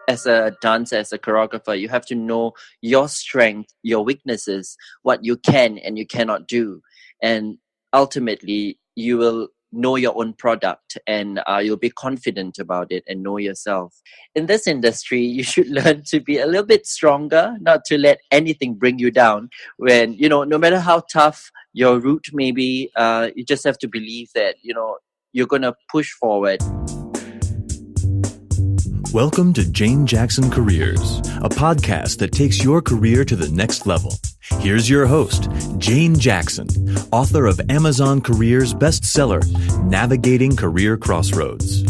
as a dancer, as a choreographer, you have to know your strength, your weaknesses, what you can and you cannot do. And ultimately, you will know your own product, and you'll be confident about it and know yourself. In this industry, you should learn to be a little bit stronger, not to let anything bring you down. When, no matter how tough your route may be, you just have to believe that, you're going to push forward. Welcome to Jane Jackson Careers, a podcast that takes your career to the next level. Here's your host, Jane Jackson, author of Amazon Careers bestseller, Navigating Career Crossroads.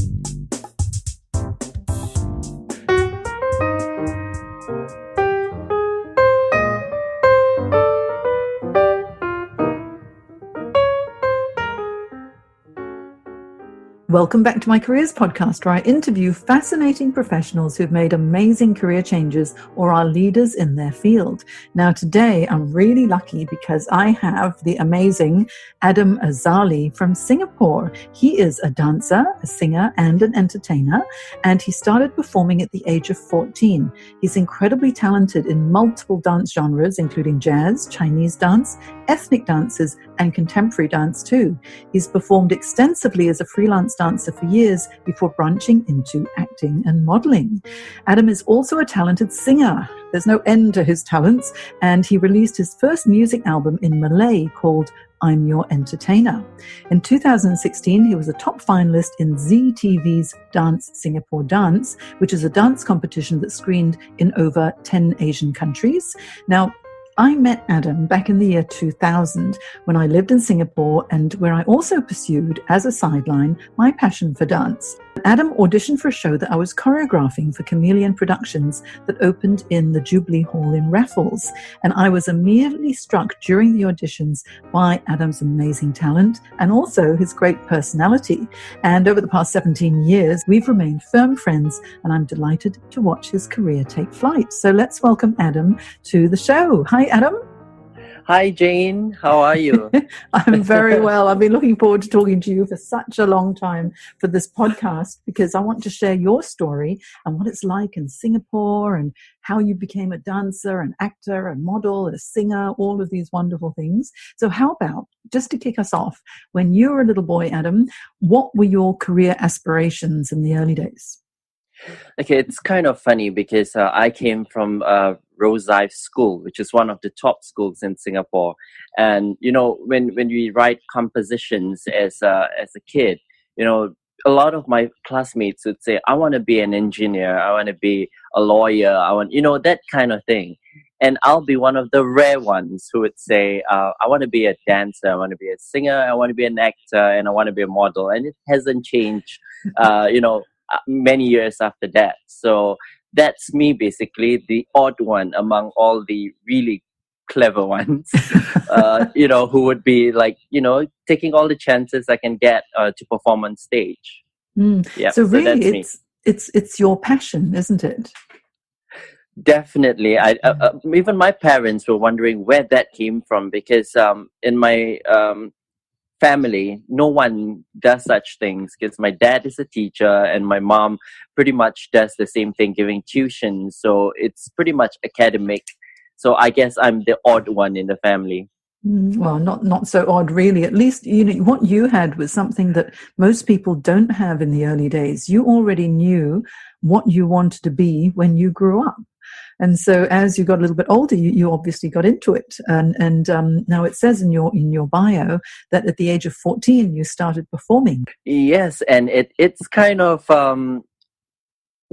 Welcome back to my Careers podcast, where I interview fascinating professionals who've made amazing career changes or are leaders in their field. Now, today I'm really lucky because I have the amazing Adam Azali from Singapore. He is a dancer, a singer, and an entertainer, and he started performing at the age of 14. He's incredibly talented in multiple dance genres, including jazz, Chinese dance, ethnic dances, and contemporary dance too. He's performed extensively as a freelance dancer for years before branching into acting and modeling. Adam is also a talented singer. There's no end to his talents, and he released his first music album in Malay called I'm Your Entertainer. In 2016, he was a top finalist in ZTV's Dance Singapore Dance, which is a dance competition that screened in over 10 Asian countries. Now, I met Adam back in the year 2000 when I lived in Singapore, and where I also pursued, as a sideline, my passion for dance. Adam auditioned for a show that I was choreographing for Chameleon Productions that opened in the Jubilee Hall in Raffles. And I was immediately struck during the auditions by Adam's amazing talent and also his great personality. And over the past 17 years, we've remained firm friends, and I'm delighted to watch his career take flight. So let's welcome Adam to the show. Hi, Adam. Hi, Jane. How are you? I'm very well. I've been looking forward to talking to you for such a long time for this podcast, because I want to share your story and what it's like in Singapore and how you became a dancer, an actor, a model, a singer, all of these wonderful things. So how about, just to kick us off, when you were a little boy, Adam, what were your career aspirations in the early days? Okay, it's kind of funny because I came from Rosyth School, which is one of the top schools in Singapore. And, when we write compositions as a kid, a lot of my classmates would say, I want to be an engineer, I want to be a lawyer, I want, that kind of thing. And I'll be one of the rare ones who would say, I want to be a dancer, I want to be a singer, I want to be an actor, and I want to be a model. And it hasn't changed, many years after that. So that's me, basically, the odd one among all the really clever ones, who would be like, taking all the chances I can get to perform on stage. Yeah, so really, it's your passion, isn't it? Definitely. Even my parents were wondering where that came from, because in my family, no one does such things, because my dad is a teacher and my mom pretty much does the same thing, giving tuition. So it's pretty much academic. So I guess I'm the odd one in the family. Well, not so odd, really. At least, what you had was something that most people don't have in the early days. You already knew what you wanted to be when you grew up. And so as you got a little bit older, you obviously got into it. And now it says in your bio that at the age of 14, you started performing. Yes, and it's kind of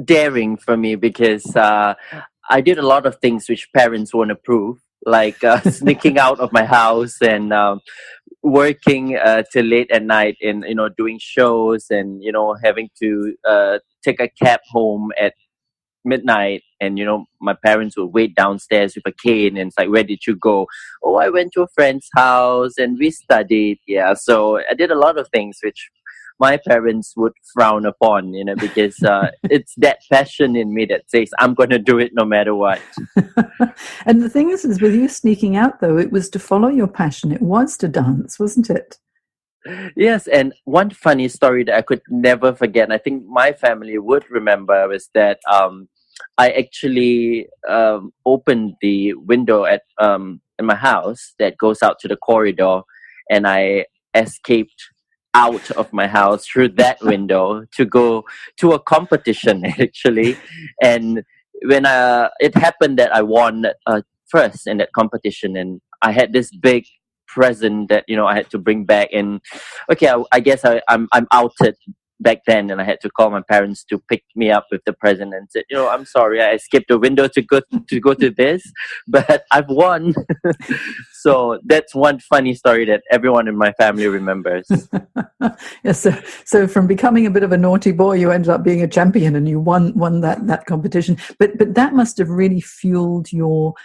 daring for me, because I did a lot of things which parents won't approve, like sneaking out of my house and working till late at night in, doing shows, and, having to take a cab home at midnight, and my parents would wait downstairs with a cane, and it's like, where did you go? Oh, I went to a friend's house and we studied. Yeah, so I did a lot of things which my parents would frown upon, because it's that passion in me that says I'm going to do it no matter what. And the thing is with you sneaking out, though, it was to follow your passion. It was to dance, wasn't it? Yes, and one funny story that I could never forget, and I think my family would remember, was that I actually opened the window at in my house that goes out to the corridor, and I escaped out of my house through that window to go to a competition actually. And when it happened that I won first in that competition, and I had this big present that I had to bring back. And okay, I guess I'm outed back then, and I had to call my parents to pick me up with the present and said, I'm sorry, I skipped the window to go to this, but I've won. So that's one funny story that everyone in my family remembers. Yes, so from becoming a bit of a naughty boy, you ended up being a champion, and you won that competition. But that must have really fueled your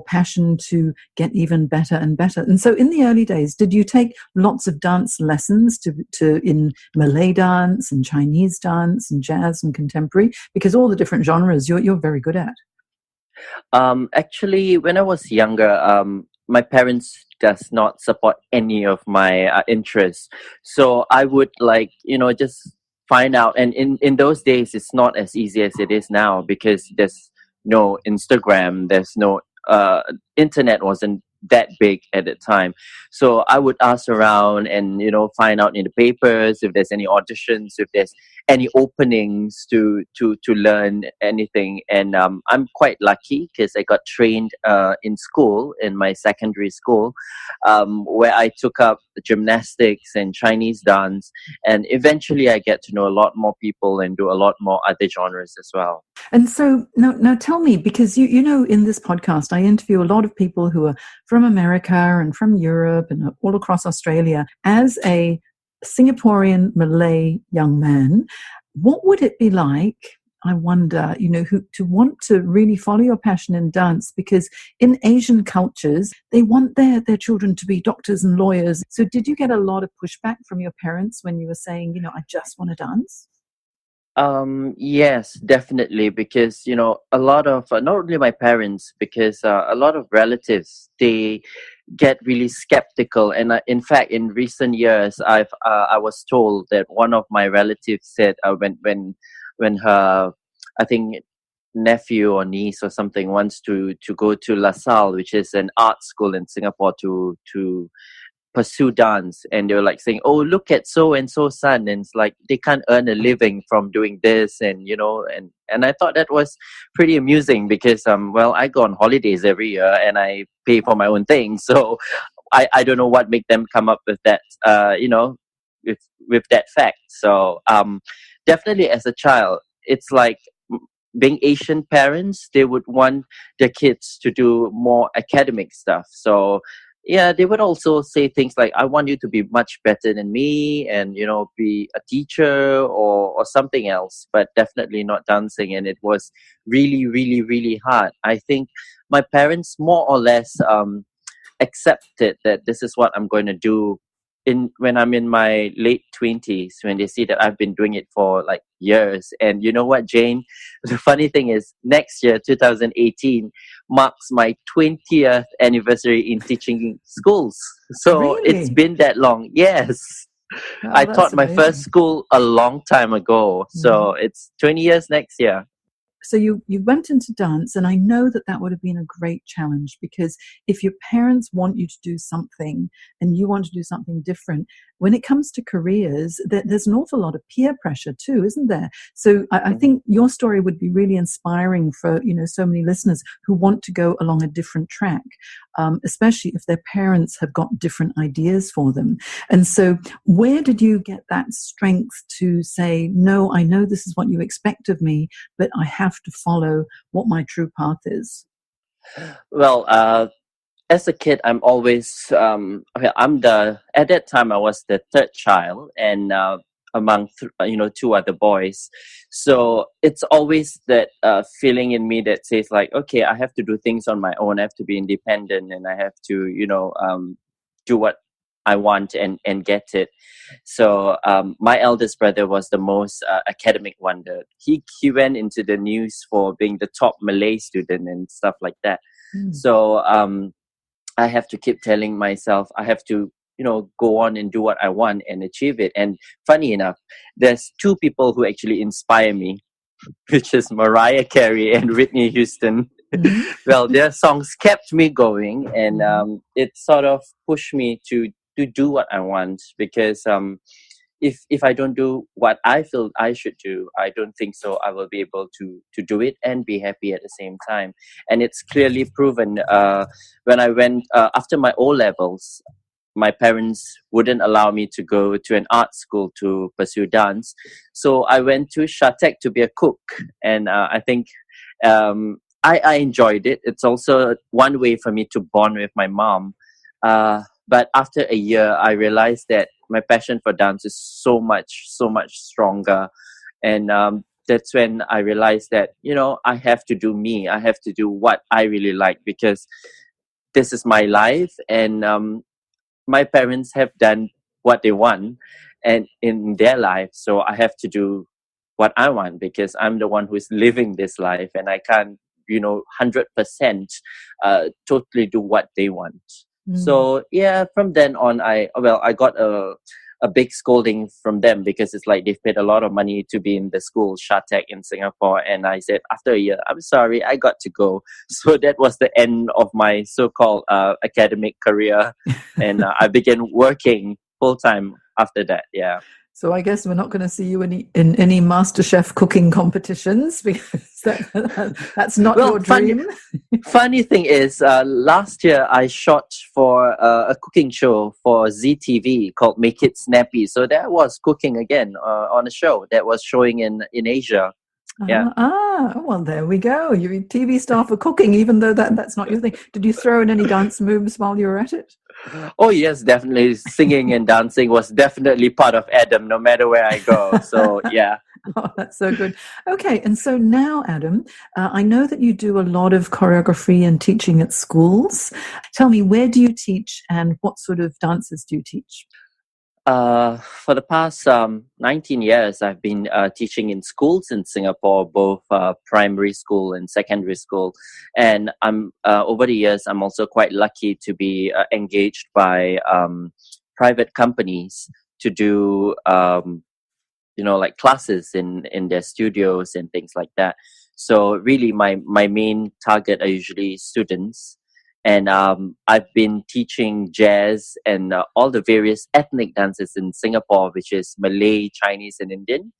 passion to get even better and better. And so, in the early days, did you take lots of dance lessons to in Malay dance and Chinese dance and jazz and contemporary? Because all the different genres you're very good at. Actually, when I was younger, my parents does not support any of my interests. So I would just find out. And in those days, it's not as easy as it is now, because there's no Instagram, there's no internet wasn't that big at the time. So I would ask around and find out in the papers if there's any auditions, if there's any openings to learn anything. And I'm quite lucky because I got trained in school, in my secondary school, where I took up gymnastics and Chinese dance, and eventually I get to know a lot more people and do a lot more other genres as well. And so now tell me, because you know, in this podcast, I interview a lot of people who are from America and from Europe and all across Australia. As a Singaporean Malay young man, what would it be like, I wonder, who to want to really follow your passion in dance? Because in Asian cultures, they want their children to be doctors and lawyers. So did you get a lot of pushback from your parents when you were saying, I just want to dance? Yes, definitely, because a lot of not only my parents, because a lot of relatives, they get really skeptical. And in fact, in recent years, I was told that one of my relatives said, when her, I think, nephew or niece or something wants to go to La Salle, which is an art school in Singapore, to pursue dance, and they were like saying, oh, look at so and so son, and it's like they can't earn a living from doing this. And and I thought that was pretty amusing, because well, I go on holidays every year and I pay for my own things. So I don't know what make them come up with that, with that fact. So definitely, as a child, it's like being Asian parents, they would want their kids to do more academic stuff. So yeah, they would also say things like, I want you to be much better than me, and be a teacher or something else, but definitely not dancing. And it was really, really, really hard. I think my parents more or less accepted that this is what I'm going to do when I'm in my late 20s, when they see that I've been doing it for like years. And you know what, Jane? The funny thing is, next year, 2018, marks my 20th anniversary in teaching schools. So it's Really? been that long. Yes. Oh, I that's taught my first amazing. school a long time ago. Mhm. So it's 20 years next year. So you went into dance, and I know that would have been a great challenge, because if your parents want you to do something and you want to do something different, when it comes to careers, there's an awful lot of peer pressure too, isn't there? So I think your story would be really inspiring for so many listeners who want to go along a different track, especially if their parents have got different ideas for them. And so, where did you get that strength to say, no, I know this is what you expect of me, but I have to follow what my true path is? Well, as a kid, I'm always okay. At that time I was the third child, and among two other boys. So it's always that feeling in me that says like, okay, I have to do things on my own. I have to be independent, and I have to do what I want and get it. So my eldest brother was the most academic one. He went into the news for being the top Malay student and stuff like that. So I have to keep telling myself I have to, go on and do what I want and achieve it. And funny enough, there's two people who actually inspire me. which is Mariah Carey and Whitney Houston. Mhm. Well, their songs kept me going, and Mhm. it sort of pushed me to do what I want, because if I don't do what I feel I should do, I don't think so I will be able to do it and be happy at the same time. And it's clearly proven. When I went after my O levels, my parents wouldn't allow me to go to an art school to pursue dance, so I went to Shatek to be a cook, and I think I enjoyed it. It's also one way for me to bond with my mom. But after a year, I realized that my passion for dance is so much stronger, and that's when I realized that I have to do me. I have to do what I really like, because this is my life, and my parents have done what they want and in their life, so I have to do what I want, because I'm the one who's living this life, and I can't 100% totally do what they want. Mm. So yeah, from then on, I got a big scolding from them, because it's like they've paid a lot of money to be in the school Shatek in Singapore, and I said after a year, I'm sorry, I got to go. So that was the end of my so-called academic career, and I began working full time after that. Yeah. So I guess we're not going to see you in any MasterChef cooking competitions because that's not Well, your dream. funny thing is, last year I shot for a cooking show for ZTV called Make It Snappy. So that was cooking again on a show that was showing in Asia. Yeah. Well, there we go. You're a TV star for cooking, even though that's not your thing. Did you throw in any dance moves while you were at it? Oh yes, definitely. Singing and dancing was definitely part of Adam, no matter where I go. So yeah. Oh, that's so good. Okay, and so now, Adam, I know that you do a lot of choreography and teaching at schools. Tell me, where do you teach and what sort of dances do you teach? For the past 19 years, I've been teaching in schools in Singapore, both primary school and secondary school. And I'm over the years, I'm also quite lucky to be engaged by private companies to do like classes in their studios and things like that. So really, my main target are usually students, and I've been teaching jazz and all the various ethnic dances in Singapore, which is Malay, Chinese, and Indian.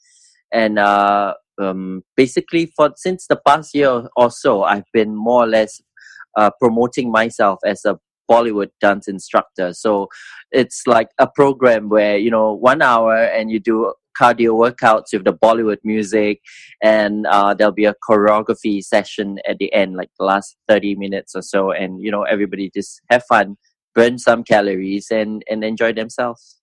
And basically, for since the past year or so, I've been more or less promoting myself as a Bollywood dance instructor. So it's like a program where 1 hour and you do cardio workouts with the Bollywood music, and there'll be a choreography session at the end, like the last 30 minutes or so, and everybody just have fun, burn some calories, and enjoy themselves.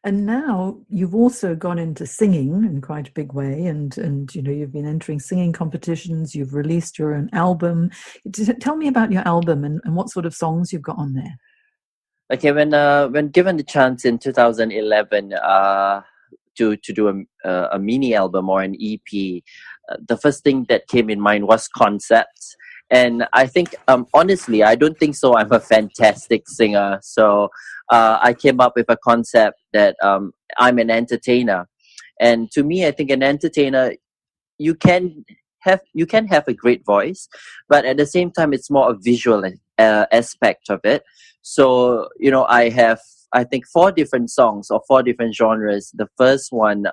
And now you've also gone into singing in quite a big way, and you've been entering singing competitions. You've released your own album. Tell me about your album and what sort of songs you've got on there. Okay, when given the chance in 2011 to do a mini album or an EP, the first thing that came in mind was concepts. And I think, honestly, I don't think so. I'm a fantastic singer. So I came up with a concept that I'm an entertainer. And to me, I think an entertainer, you can have a great voice, but at the same time, it's more a visual aspect of it. So I have, I think, four different songs or four different genres. The first one,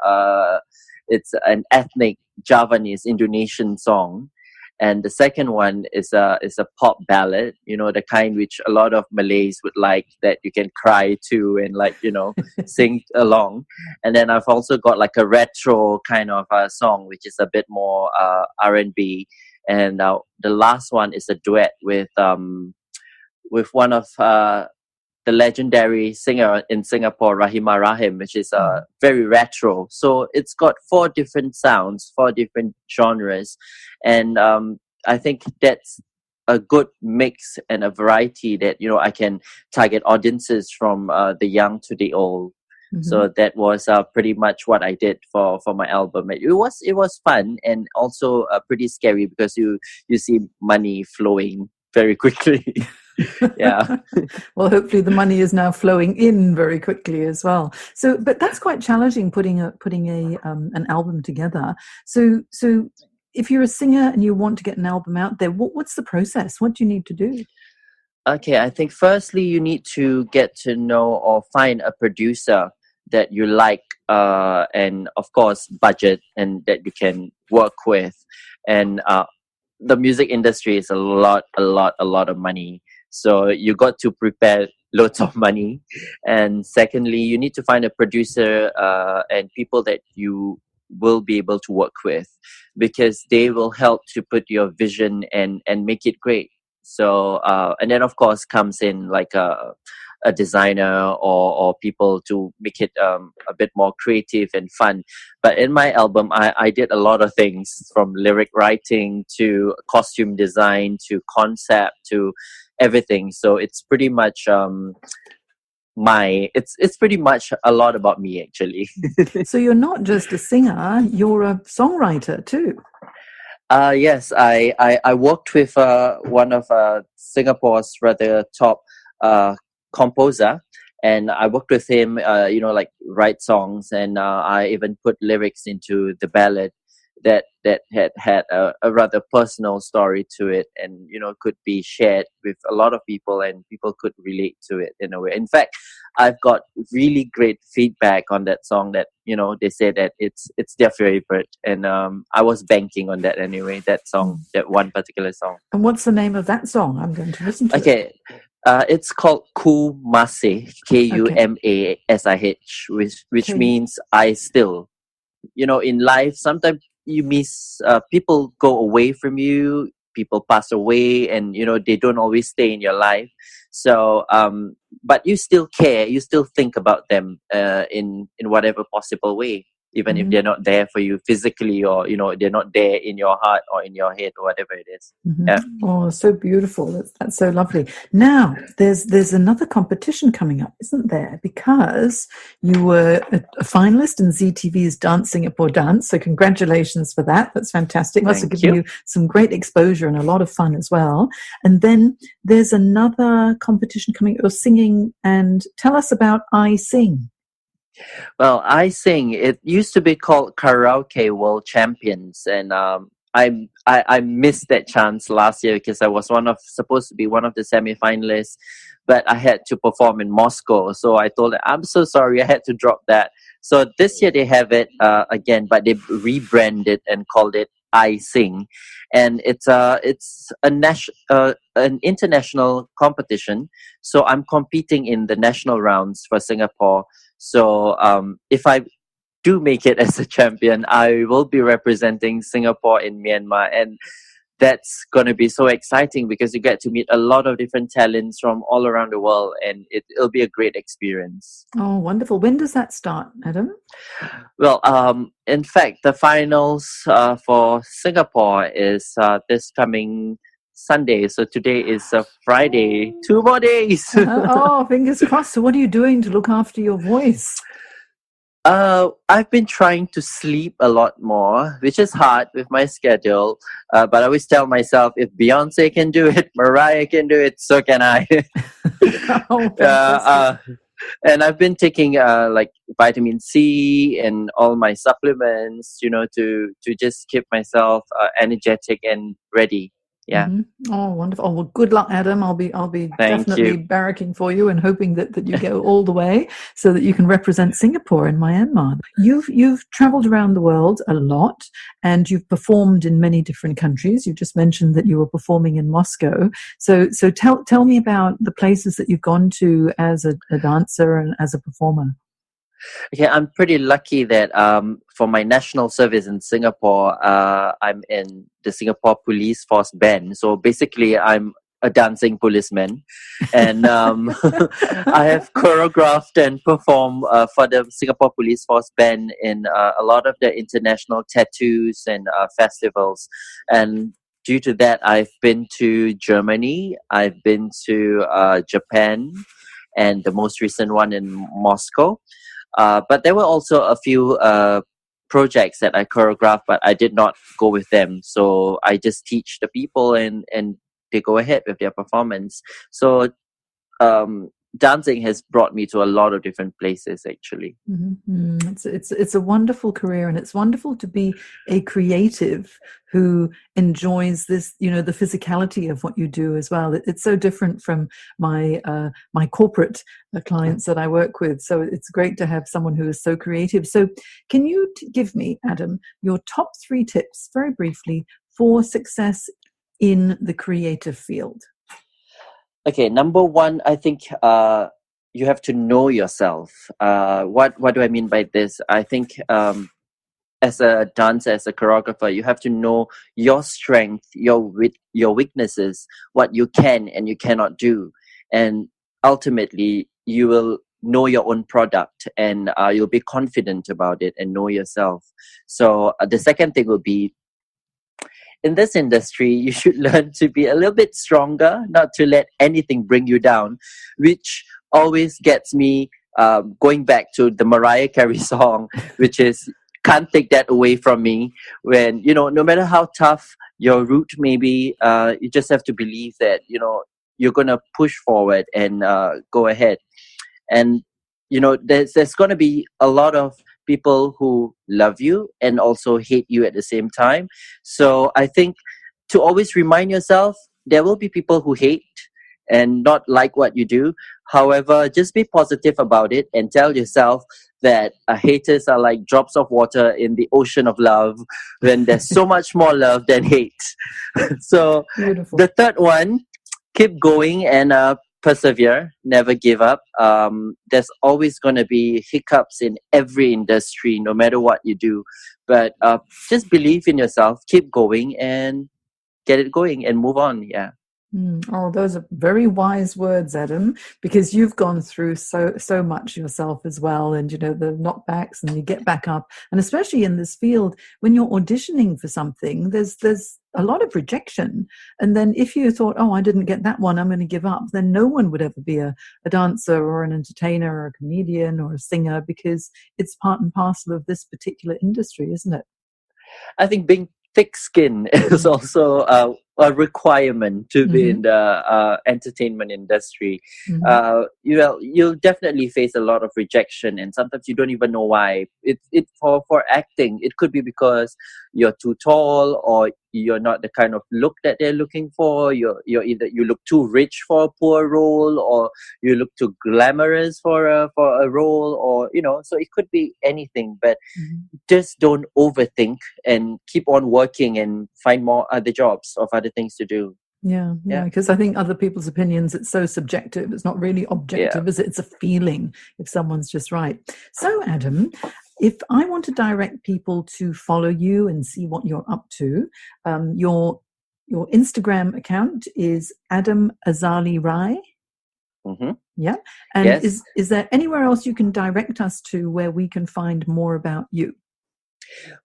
it's an ethnic Javanese Indonesian song, and the second one is a pop ballad. The kind which a lot of Malays would like, that you can cry to and sing along. And then I've also got like a retro kind of song, which is a bit more R&B. And the last one is a duet with one of the legendary singer in Singapore, Rahimah Rahim, which is very retro. So it's got four different sounds, four different genres. And I think that's a good mix and a variety that, I can target audiences from the young to the old. Mm-hmm. So that was pretty much what I did for my album. It was fun, and also pretty scary, because you see money flowing very quickly. Yeah. Well, hopefully the money is now flowing in very quickly as well. So, but that's quite challenging putting a an album together. So if you're a singer and you want to get an album out there, what's the process? What do you need to do? Okay, I think firstly you need to get to know or find a producer that you like, and of course budget and that you can work with. And the music industry is a lot of money. So you got to prepare loads of money. And secondly, you need to find a producer and people that you will be able to work with, because they will help to put your vision and make it great. So and then of course comes in like a designer or people to make it a bit more creative and fun. But in my album, I did a lot of things, from lyric writing to costume design to concept to everything. So it's pretty much it's pretty much a lot about me, actually. So you're not just a singer, you're a songwriter too. Yes, I worked with one of Singapore's rather top composer, and I worked with him, like write songs, and I even put lyrics into the ballad that had a rather personal story to it, and could be shared with a lot of people, and people could relate to it in a way. In fact, I've got really great feedback on that song, that they say that it's their favorite, and I was banking on that anyway, that song, that one particular song. And what's the name of that song? I'm going to listen to it. Okay, it's called Kumasih, Kumasih, which Okay. means I still. In life, sometimes you miss, people go away from you, people pass away, and they don't always stay in your life. So but you still care, you still think about them in whatever possible way, even if they're not there for you physically, or they're not there in your heart or in your head, or whatever it is. Yeah. Oh, so beautiful. That's so lovely. Now, there's another competition coming up, isn't there? Because you were a finalist in ZTV's Dance Singapore Dance. So congratulations for that. That's fantastic. Must have given you some great exposure and a lot of fun as well. And then there's another competition coming. You're singing, and tell us about I Sing. Well, I Sing, it used to be called Karaoke World Champions, and I missed that chance last year, because I was supposed to be one of the semi-finalists, but I had to perform in Moscow. So I told them, I'm so sorry, I had to drop that. So this year they have it again, but they rebranded and called it I Sing, and it's an international competition. So I'm competing in the national rounds for Singapore. So if I do make it as a champion, I will be representing Singapore in Myanmar, and that's going to be so exciting, because you get to meet a lot of different talents from all around the world, and it'll be a great experience. Oh, wonderful. When does that start, Adam? Well, in fact, the finals for Singapore is this coming Sunday. So today is Friday. 2 more days. Oh, fingers crossed. So what are you doing to look after your voice? I've been trying to sleep a lot more, which is hard with my schedule. But I always tell myself, if Beyonce can do it, Mariah can do it, so can I. And I've been taking like vitamin C and all my supplements, to just keep myself energetic and ready. Yeah. Mm-hmm. Oh, wonderful. Oh, well, good luck, Adam. I'll be definitely barracking for you and hoping that you go all the way so that you can represent Singapore in Myanmar. You've traveled around the world a lot, and you've performed in many different countries. You just mentioned that you were performing in Moscow. So tell me about the places that you've gone to as a dancer and as a performer. Okay, I'm pretty lucky that for my national service in Singapore, I'm in the Singapore Police Force Band. So basically, I'm a dancing policeman, and I have choreographed and performed for the Singapore Police Force Band in a lot of the international tattoos and festivals. And due to that, I've been to Germany, I've been to Japan, and the most recent one in Moscow. But there were also a few projects that I choreographed, but I did not go with them. So I just teach the people, and they go ahead with their performance. So dancing has brought me to a lot of different places, actually. It's a wonderful career, and it's wonderful to be a creative who enjoys this, the physicality of what you do as well. It's so different from my corporate clients that I work with. So it's great to have someone who is so creative. So can you give me, Adam, your top 3 tips, very briefly, for success in the creative field? Okay, number 1, I think you have to know yourself. What do I mean by this? I think as a dancer, as a choreographer, you have to know your strength, your weaknesses, what you can and you cannot do, and ultimately you will know your own product, and you'll be confident about it and know yourself. So the second thing will be, in this industry, you should learn to be a little bit stronger, not to let anything bring you down, which always gets me going back to the Mariah Carey song, which is "Can't Take That Away From Me." When, no matter how tough your route may be, you just have to believe that, you're going to push forward and go ahead. And, there's going to be a lot of people who love you and also hate you at the same time. So I think to always remind yourself, there will be people who hate and not like what you do. However, just be positive about it and tell yourself that haters are like drops of water in the ocean of love, when there's so much more love than hate. So Beautiful. The third one, keep going and persevere, never give up. There's always going to be hiccups in every industry, no matter what you do. But just believe in yourself, keep going and get it going and move on. Yeah. Oh, those are very wise words, Adam, because you've gone through so much yourself as well, and the knockbacks, and you get back up, and especially in this field, when you're auditioning for something, there's a lot of rejection, and then if you thought, oh, I didn't get that one, I'm going to give up, then no one would ever be a dancer or an entertainer or a comedian or a singer, because it's part and parcel of this particular industry, isn't it? I think being thick skin is also a requirement to be in the entertainment industry. You'll definitely face a lot of rejection, and sometimes you don't even know why. For acting, it could be because you're too tall, or you're not the kind of look that they're looking for. You're either you look too rich for a poor role, or you look too glamorous for a role, or so it could be anything. But just don't overthink and keep on working and find more other jobs of other things to do. Yeah, because I think other people's opinions, it's so subjective. It's not really objective, is it? It's a feeling if someone's just right. So, Adam, if I want to direct people to follow you and see what you're up to, your Instagram account is Adam Azali Rai. Yeah. And yes. Is there anywhere else you can direct us to where we can find more about you?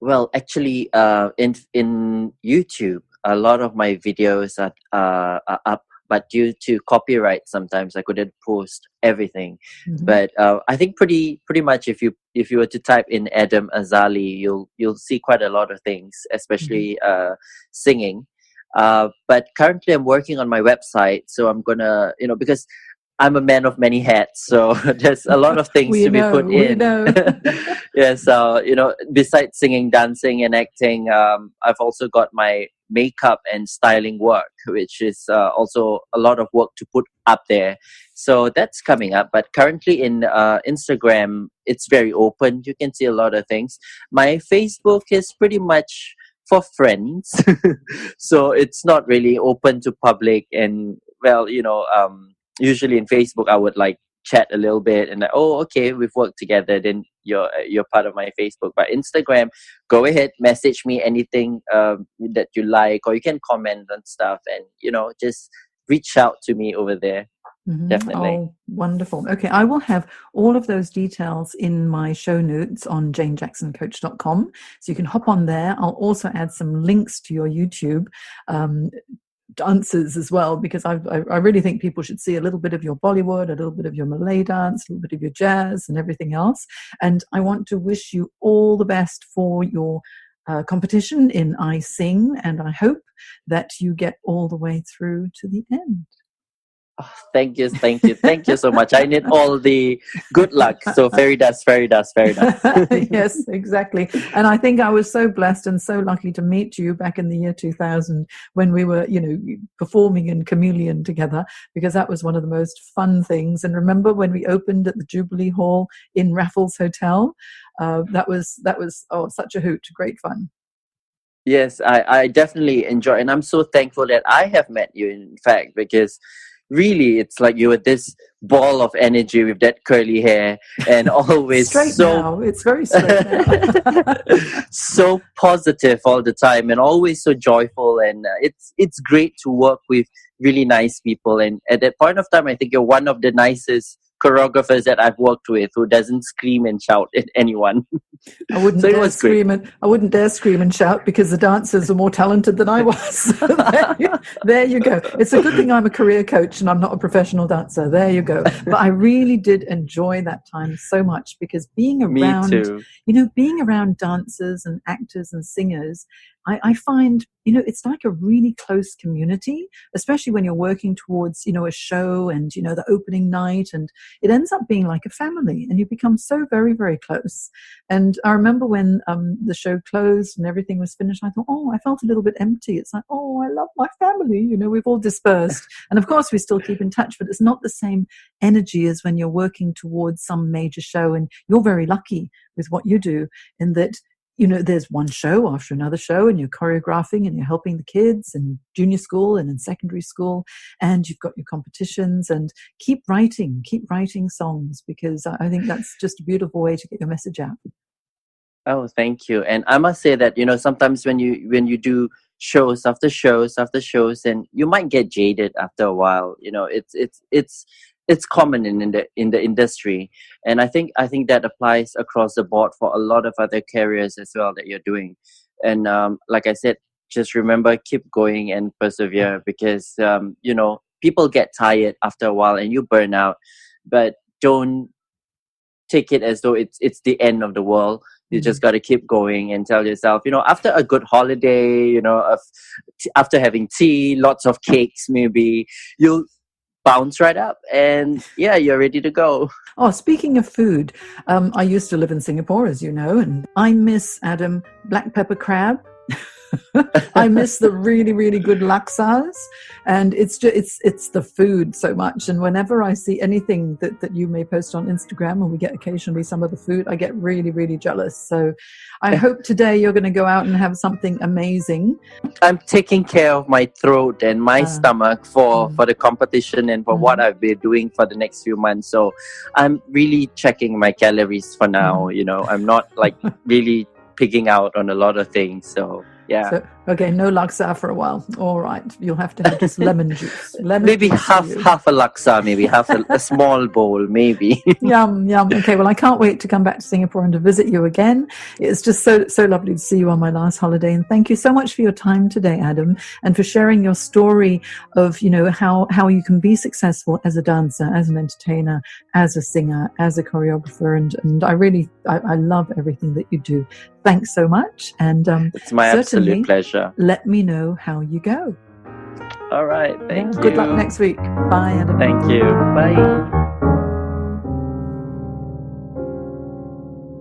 Well, actually, in YouTube, a lot of my videos are up, but due to copyright, sometimes I couldn't post everything. But I think pretty much, if you were to type in Adam Azali, you'll see quite a lot of things, especially singing. But currently, I'm working on my website, so I'm gonna, because I'm a man of many hats, so there's a lot of things to be put in. Yeah, so besides singing, dancing, and acting, I've also got my makeup and styling work, which is also a lot of work to put up there. So that's coming up. But currently in Instagram, it's very open. You can see a lot of things. My Facebook is pretty much for friends, so it's not really open to public. And usually in Facebook, I would chat a little bit and okay, we've worked together, then you're part of my Facebook. But Instagram, go ahead, message me anything that you like, or you can comment on stuff, and just reach out to me over there. Definitely. Oh, wonderful. Okay, I will have all of those details in my show notes on janejacksoncoach.com, so you can hop on there. I'll also add some links to your YouTube dances as well, because I really think people should see a little bit of your Bollywood, a little bit of your Malay dance, a little bit of your jazz and everything else. And I want to wish you all the best for your competition in I Sing, and I hope that you get all the way through to the end. Oh, thank you so much. I need all the good luck. So fairy dust. Yes, exactly. And I think I was so blessed and so lucky to meet you back in the year 2000 when we were, performing in Chameleon together, because that was one of the most fun things. And remember when we opened at the Jubilee Hall in Raffles Hotel? That was such a hoot, great fun. Yes, I definitely enjoy, and I'm so thankful that I have met you, in fact, because really it's like you were this ball of energy with that curly hair and always straight now. It's very straight now. So positive all the time and always so joyful, and it's great to work with really nice people. And at that point of time, I think you're one of the nicest choreographers that I've worked with who doesn't scream and shout at anyone. I wouldn't dare scream and shout because the dancers are more talented than I was. So there you go. It's a good thing I'm a career coach and I'm not a professional dancer. There you go. But I really did enjoy that time so much, because being around dancers and actors and singers, I find, it's like a really close community, especially when you're working towards, a show and, the opening night, and it ends up being like a family and you become so very, very close. And I remember when the show closed and everything was finished, I thought, I felt a little bit empty. It's like, I love my family. We've all dispersed. And of course, we still keep in touch, but it's not the same energy as when you're working towards some major show. And you're very lucky with what you do in that, there's one show after another show and you're choreographing and you're helping the kids in junior school and in secondary school, and you've got your competitions, and keep writing songs, because I think that's just a beautiful way to get your message out. Oh, thank you. And I must say that, sometimes when you do shows after shows, and you might get jaded after a while. It's common in the industry, and I think that applies across the board for a lot of other careers as well that you're doing. And like I said, just remember, keep going and persevere, because people get tired after a while and you burn out, but don't take it as though it's the end of the world. You just got to keep going and tell yourself, after a good holiday, after having tea, lots of cakes, maybe you'll bounce right up and you're ready to go. Oh, speaking of food, I used to live in Singapore, as you know, and I miss, Adam, black pepper crab. I miss the really, really good laksas, and it's the food so much. And whenever I see anything that you may post on Instagram, and we get occasionally some of the food, I get really, really jealous. So I hope today you're going to go out and have something amazing. I'm taking care of my throat and my stomach for the competition and for what I've been doing for the next few months. So I'm really checking my calories for now. I'm not like really picking out on a lot of things. So yeah. So, okay, no laksa for a while. All right, you'll have to have just lemon juice. Maybe half a laksa, maybe half a small bowl, maybe. Yum. Okay, well, I can't wait to come back to Singapore and to visit you again. It's just so lovely to see you on my last holiday. And thank you so much for your time today, Adam, and for sharing your story of how you can be successful as a dancer, as an entertainer, as a singer, as a choreographer, and I love everything that you do. Thanks so much, and it's my absolute pleasure. Let me know how you go. All right, thank you. Good luck next week. Bye, Adam. Thank you. Bye.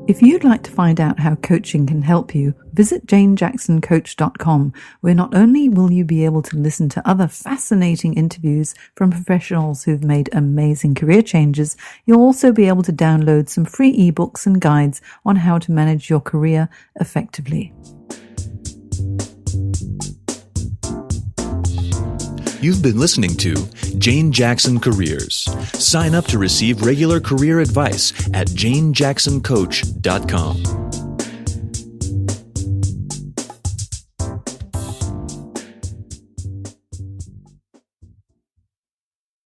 If you'd like to find out how coaching can help you, visit janejacksoncoach.com, where not only will you be able to listen to other fascinating interviews from professionals who've made amazing career changes, you'll also be able to download some free ebooks and guides on how to manage your career effectively. You've been listening to Jane Jackson Careers. Sign up to receive regular career advice at janejacksoncoach.com.